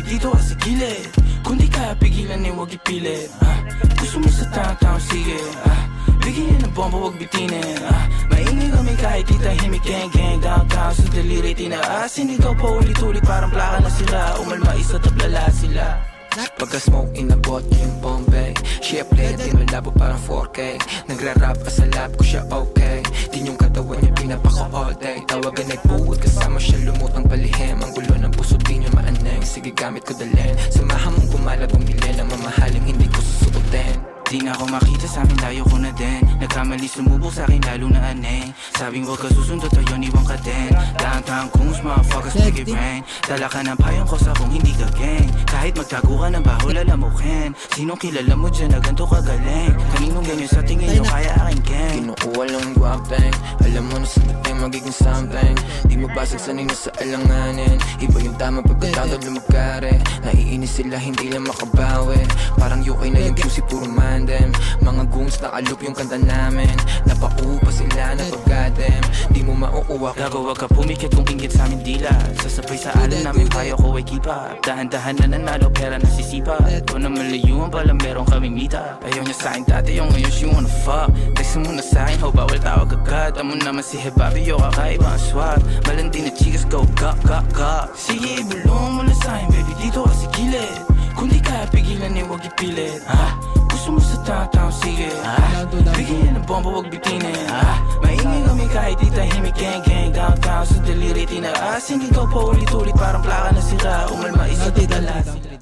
dito ka sa gilid. Kung di kaya pigilan eh huwag ipilit. Gusto mo sa tao sige. Bigyan ng bomba huwag bitinin. Maingay kami kahit di tahimik. Gang gang downtown sa daliri tinaasin. Ikaw pa ulit-ulit parang plaka na sila. Umalma isa tablala sila. Pagka-smoke inabot yung Bombay. Siya play di malabo parang 4K. Nagra-rap pa sa lab ko siya okay. Din yung katawan niya pinapako all day. Tawagan ay buwod kasama siya lumutang palihim. Ang gulo ng puso di niyo maaneng. Sige gamit ko dalhin. Samahan mong kumalat bumili ng mamahaling hindi ko susuotin. Di na ako makita sa amin layo ko na din. Nagkamali sumubok sa akin lalo na aneng. Sabing huwag ka susundo tayo niwang ka din. Downtown kung motherfuckers make it rain. Dala ka ng payong ko sa kung hindi ka gang. Kahit magtago ka ng baho lalamukin. Sinong kilala mo dyan na ganito kagaling? Kaninong ganyan sa tingin nyo kaya aking gang? Kinukuha lang ang guwapeng. Alam mo na sa dating magiging something. Di mabasag sanay na sa alanganin. Iba yung tama pagkatagad lumagkari. Naiinis sila hindi lang makabawi. Parang UK na yung QC puro man them. Mga goons nakalup yung kanta namin. Napaupa sila na pagkadem. Di mo mauuwa. Gago wag ka pumikit kung ingit sa amin dila. Sasabay sa alon namin payo ko ay kipa. Dahan-dahan na nanalo pera nasisipa. Ito na malayuan pala meron kaming mita. Ayaw niya sa'kin dati yung ngayon she wanna fuck. Text mo na sa'kin ho bawal tawag agad. Amo naman si Hebabi yo kakaiba ang swag. Malandi na chicas go ga. Sige ibulong mo na sa'kin baby dito ka sa gilid. Kung di kaya pigilan eh huwag ipilit. Gusto mo sa tao sige. Bigyan ng bomba huwag bitinin. Maingay kami kahit di tahimik. Gang gang downtown sa daliri tinaasin. Ikaw pa ulit-ulit parang plaka na sila.